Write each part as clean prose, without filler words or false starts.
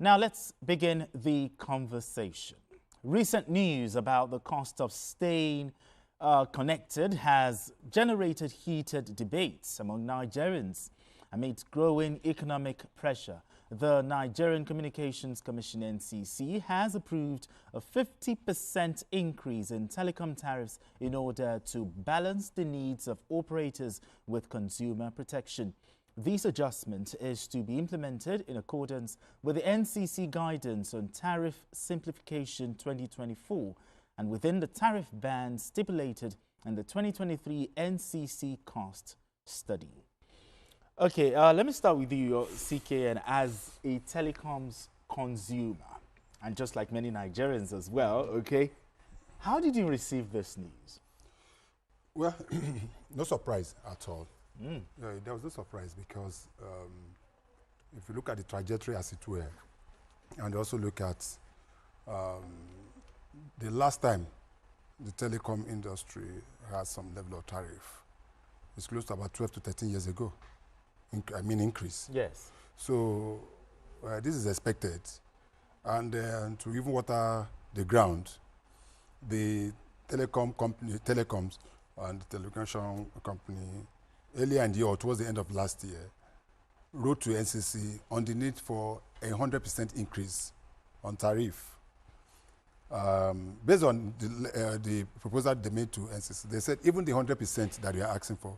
Now let's begin the conversation. Recent news about the cost of staying connected has generated heated debates among Nigerians. Amid growing economic pressure, the Nigerian Communications Commission (NCC) has approved a 50% increase in telecom tariffs in order to balance the needs of operators with consumer protection. This adjustment is to be implemented in accordance with the NCC guidance on Tariff Simplification 2024 and within the tariff band stipulated in the 2023 NCC cost study. Okay, let me start with you, CKN, as a telecoms consumer, and just like many Nigerians as well, okay? How did you receive this news? Well, no surprise at all. There was no surprise because if you look at the trajectory as it were, and also look at the last time the telecom industry had some level of tariff, it's close to about 12 to 13 years ago. Increase. Yes. So this is expected. And to even water the ground, the telecoms and the telecommunication company, earlier in the year or towards the end of last year, wrote to NCC on the need for a 100% increase on tariff. Based on the proposal they made to NCC, they said even the 100% that we are asking for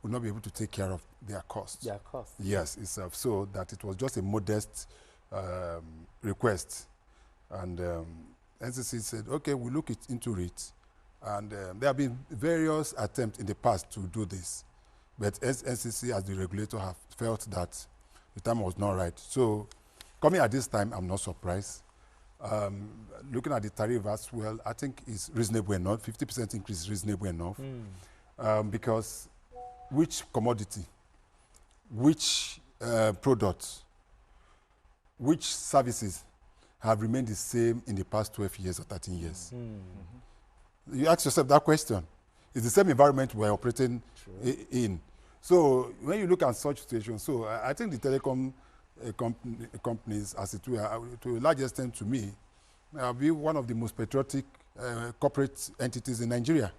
will not be able to take care of their costs. Their costs. Yes, itself. So that it was just a modest request. And NCC said, okay, we'll look into it. And there have been various attempts in the past to do this. But NCC, as the regulator, have felt that the time was not right. So coming at this time, I'm not surprised. Looking at the tariff as well, I think it's reasonable enough. 50% increase is reasonable enough. Because which commodity, which products, which services have remained the same in the past 12 years or 13 years? You ask yourself that question. It's the same environment we're operating in. So when you look at such situations, so I think the telecom companies, as it were, to a large extent to me, be one of the most patriotic corporate entities in Nigeria.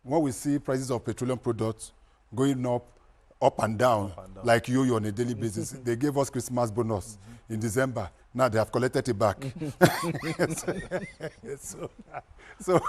When we see prices of petroleum products going up and down, like yo-yo on a daily basis. They gave us Christmas bonus in December. Now they have collected it back. So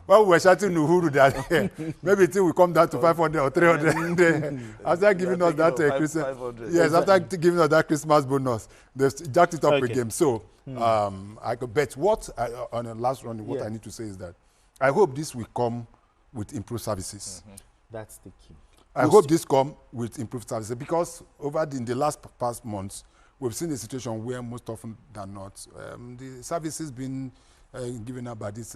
while we were shouting Uhuru that maybe it will come down to 500 or 300 after giving us that Christmas, yes, after giving us that Christmas bonus, they jacked it up again. So I could bet on the last round, what I need to say is that I hope this will come with improved services. That's the key. I hope this come with improved services because in the past months, we've seen a situation where most often than not, the services being given up by these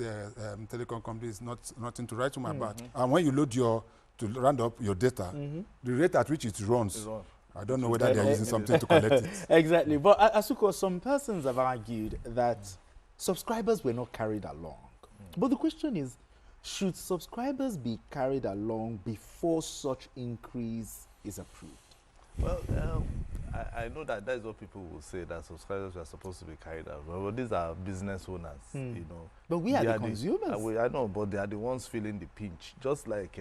telecom companies nothing to write home about. And when you load to round up your data, the rate at which it runs, I don't know whether they're using something to collect it. Exactly. But Asuko, some persons have argued that subscribers were not carried along. But the question is, should subscribers be carried along before such increase is approved? Well, I know that is what people will say, that subscribers are supposed to be carried along. Well, these are business owners, you know. But we are the consumers. I know, but they are the ones feeling the pinch. Just like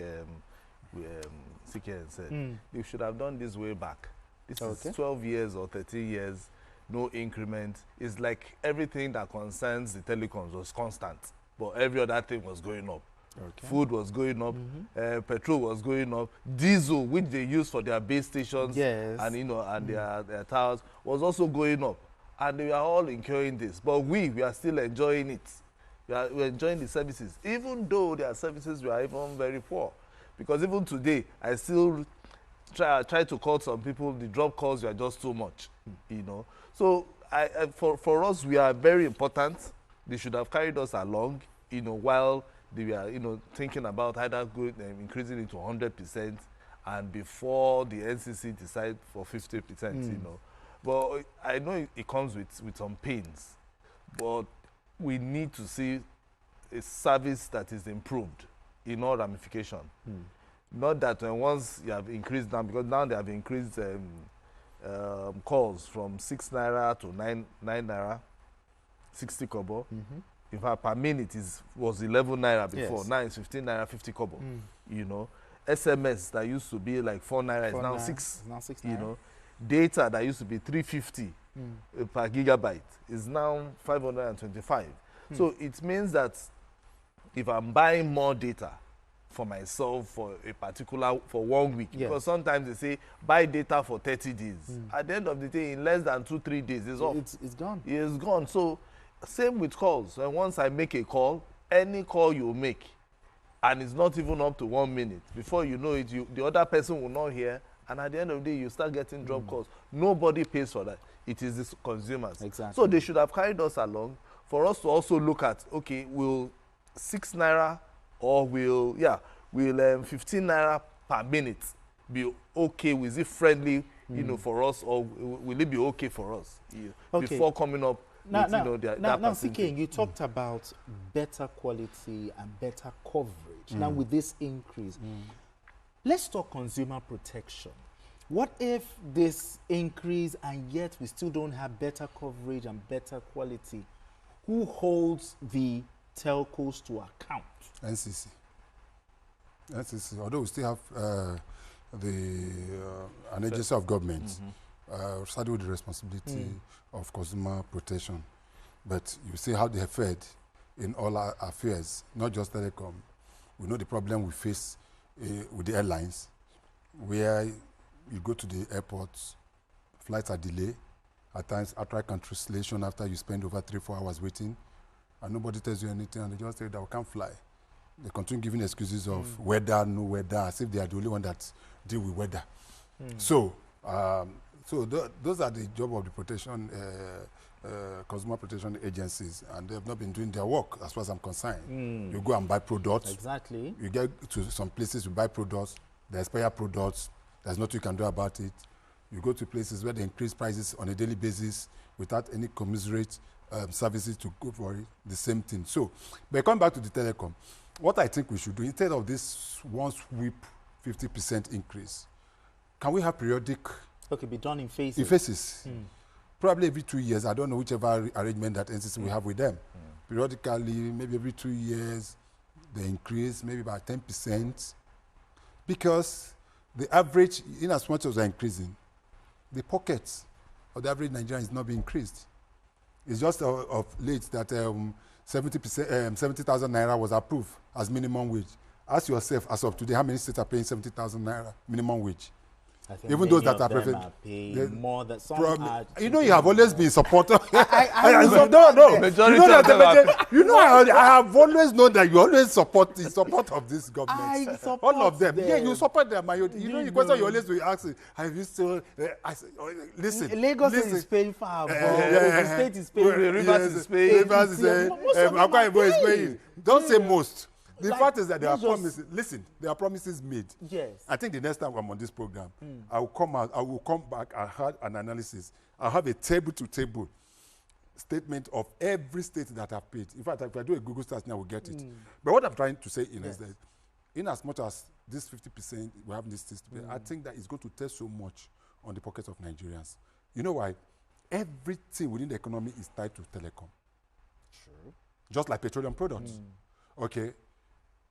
CKN said, you should have done this way back. This is 12 years or 13 years, no increment. It's like everything that concerns the telecoms was constant, but every other thing was going up. Food was going up, petrol was going up, diesel, which they use for their base stations and and their towers, was also going up, and we are all incurring this. But we are still enjoying it. We're enjoying the services, even though their services were even very poor. Because even today, I still try to call some people. The drop calls were just too much, you know. So for us, we are very important. They should have carried us along, you know, while they were, thinking about either increasing it to 100% and before the NCC decide for 50%, you know. But I know it comes with some pains, but we need to see a service that is improved in all ramification. Not that once you have increased now, because now they have increased calls from 6 naira to 9 naira, 60 kobo. In fact, per minute was 11 naira before. Yes. Now it's 15 naira, 50 kobo. You know, SMS that used to be like 4 naira is now 6. Now 6 You naira. know, data that used to be 350 per gigabyte is now 525. So it means that if I'm buying more data for myself for 1 week, because sometimes they say buy data for 30 days. At the end of the day, in less than 2-3 days, it's off. It's gone. It's gone. So same with calls. And once I make a call, any call you make, and it's not even up to 1 minute, before you know it, the other person will not hear, and at the end of the day, you start getting drop calls. Nobody pays for that. It is the consumers. Exactly. So they should have carried us along for us to also look at, okay, will 6 naira or will 15 naira per minute be okay? Is it friendly, you know, for us, or will it be okay for us before coming up with, you know, that CK, you talked about better quality and better coverage. Now with this increase, let's talk consumer protection. What if this increase and yet we still don't have better coverage and better quality? Who holds the telcos to account? NCC. NCC, although we still have an agency of government, started with the responsibility of consumer protection. But you see how they have fared in all our affairs, not just telecom. We know the problem we face with the airlines, where you go to the airports, flights are delayed. At times, after cancellation, after you spend over 3-4 hours waiting, and nobody tells you anything, and they just say that we can't fly. They continue giving excuses of weather, no weather, as if they are the only one that deal with weather. So, those are the job of the protection, consumer protection agencies, and they have not been doing their work, as far as I'm concerned. You go and buy products. Exactly. You get to some places, you buy products, they expire products. There's nothing you can do about it. You go to places where they increase prices on a daily basis without any commiserate services to go for it, the same thing. So, but coming back to the telecom, what I think we should do, instead of this one sweep 50% increase, can we have periodic... Okay, be done in phases. In phases. Probably every 2 years. I don't know whichever arrangement that NCC will have with them. Periodically, maybe every 2 years, they increase maybe by 10%. Because the average, in as much as they're increasing, the pockets of the average Nigerian is not being increased. It's just of late that 70,000 naira was approved as minimum wage. Ask yourself, as of today, how many states are paying 70,000 naira minimum wage? I think even those that are preferred, more than some are. You know, you have always been supporter. No. Majority you know, I have always known that you always support the support of this government. I support all of them. them. Yeah, you support them. You know, the question you always will ask is, have you still? Listen. Lagos is paying far. The state is paying. Rivers is paying. Rivers is paying. Akwa Ibom is paying. Don't say most. The fact is that there are promises. Listen, there are promises made. Yes. I think the next time I'm on this program, I will come back. I have an analysis. I'll have a table-to-table statement of every state that I've paid. In fact, if I do a Google search now, we'll get it. But what I'm trying to say is that, in as much as this 50% we have in this system, I think that it's going to test so much on the pockets of Nigerians. You know why? Everything within the economy is tied to telecom. True. Just like petroleum products. Okay.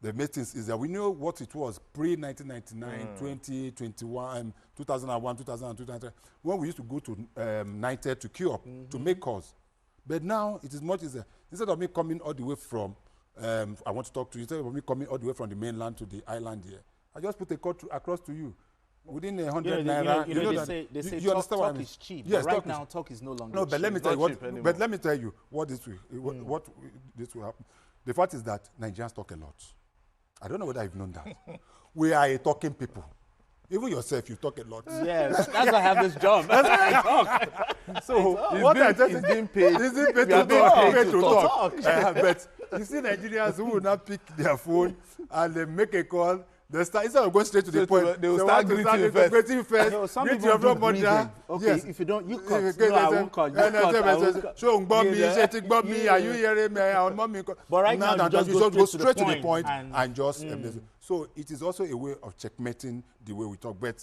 The main thing is that we know what it was pre-1999, 2021, 2001, 2002, 2003, when we used to go to United to queue up to make calls. But now it is much easier. Instead of me coming all the way from, I want to talk to you, instead of me coming all the way from the mainland to the island here, I just put a call across to you. Within 100 naira, they say you understand what I mean? Talk is cheap. Yes, but right now, talk is no longer cheap. But let me tell you what. But let me tell you what this will happen. The fact is that Nigerians talk a lot. I don't know whether you've known that. We are a talking people. Even yourself, you talk a lot. Yeah, that's why I have this job. That's why I talk. So what I just being paid. Is being paid to talk. But you see Nigerians who will not pick their phone and they make a call. They start, instead of going straight to the point, they will start greeting you first. No, some people do greeting. Okay, yes. If you don't, you cut. No, I won't cut. Are you hearing me? But right now, you just go straight to the point and just. So it is also a way of checkmating the way we talk. But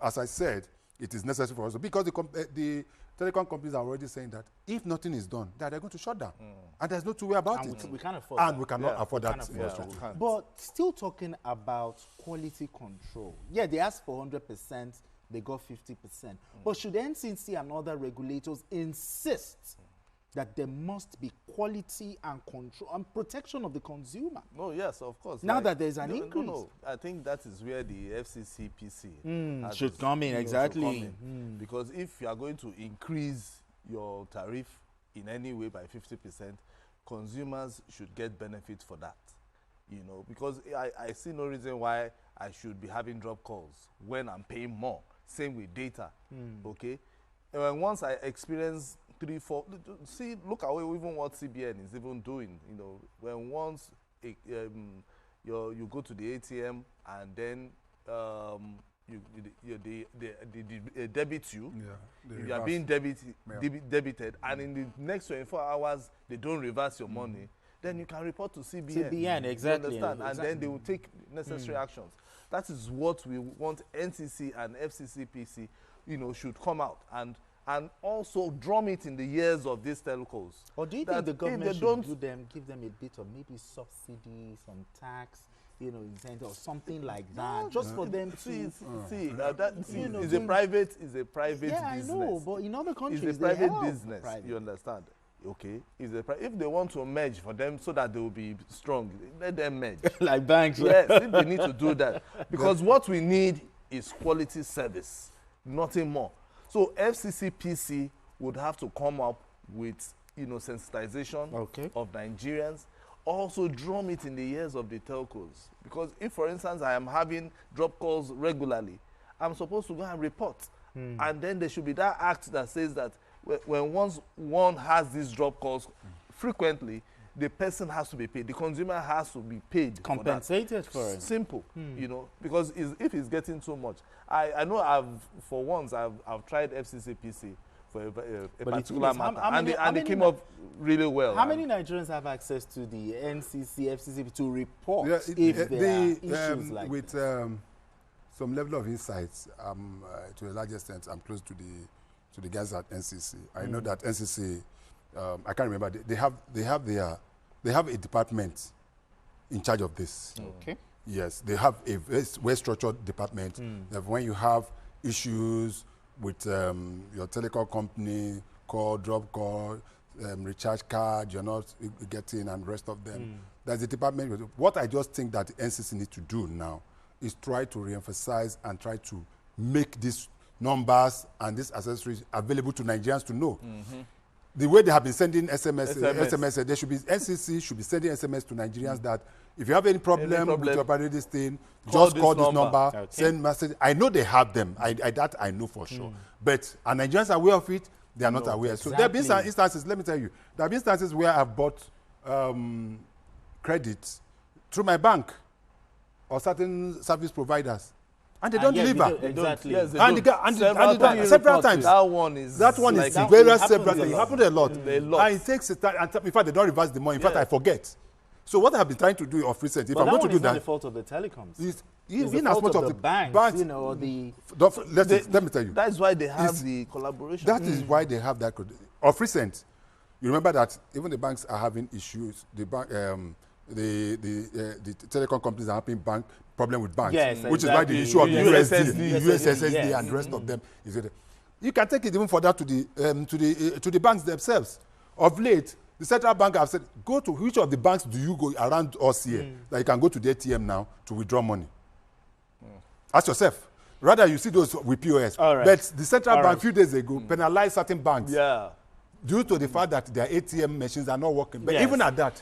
as I said, it is necessary for us, because the telecom companies are already saying that if nothing is done, that they're going to shut down. And there's no two way about it. We can't afford and that. we cannot afford that. But still talking about quality control. Yeah, they asked for 100%, they got 50%. But should NCC and other regulators insist that there must be quality and control and protection of the consumer? No, yes, of course. Now that there's an increase. No, I think that is where the FCCPC should come in, exactly. Because if you are going to increase your tariff in any way by 50%, consumers should get benefit for that. You know, because I see no reason why I should be having drop calls when I'm paying more. Same with data, okay? And once I experience 3, 4, see, look at even what CBN is even doing. You know, when once you go to the ATM and then they debit you, you are being debited, and in the next 24 hours they don't reverse your money, then you can report to CBN. CBN, exactly. You understand? And then they will take necessary actions. That is what we want NCC and FCCPC, you know, should come out and also drum it in the ears of these telcos. Or do you think the government should give them a bit of maybe subsidy, some tax, you know, incentive or something like that, just for them to is a private business. Yeah, I know, but in other countries it's a private business. You understand? Okay, if they want to merge for them so that they will be strong, let them merge. Like banks. Yes, if they need to do that, because what we need is quality service, nothing more. So FCCPC would have to come up with, you know, sensitization of Nigerians. Also drum it in the ears of the telcos. Because if, for instance, I am having drop calls regularly, I'm supposed to go and report. And then there should be that act that says that when once one has these drop calls frequently, the person has to be paid. The consumer has to be paid. Compensated for it. Simple, you know, because if it's getting too much. I know I've tried FCCPC for a particular matter, and they came up really well. How many Nigerians have access to the NCC, FCC to report if there are issues like with some level of insights, to a large extent, I'm close to the guys at NCC. I know that NCC, I can't remember, they have a department in charge of this. Okay. Yes, they have a very structured department. That when you have issues with your telecom company, drop call, recharge card, you're not getting, and the rest of them. There's a department. What I just think that the NCC needs to do now is try to reemphasize and try to make these numbers and these accessories available to Nigerians to know. The way they have been sending SMS, they should be, NCC should be sending SMS to Nigerians that if you have any problem with your this thing, just call this number, send message. I know they have them. That I know for sure. But are Nigerians aware of it? They are not aware. So there have been some instances, let me tell you, there have been instances where I've bought credit through my bank or certain service providers, and they don't deliver. Exactly. Yes, several times. That one is very several. It happened a lot. And it takes a time. In fact, they don't reverse the money. In fact, I forget. So what I have been trying to do of recent, if I'm going to do that, it's the fault of the telecoms. It's the fault of the banks, you know, the. Let me tell you. That's why they have the collaboration. That is why they have that. Of recent, you remember that even the banks are having issues. The bank, the telecom companies are having problem with banks, which is why the issue of the USSD and the rest of them is. You can take it even further to the banks themselves. Of late, the central bank have said, go to which of the banks do you go around us here that you can go to the ATM now to withdraw money. Ask yourself. Rather, you see those with POS. But the central bank a few days ago penalized certain banks due to the fact that their ATM machines are not working. But even at that,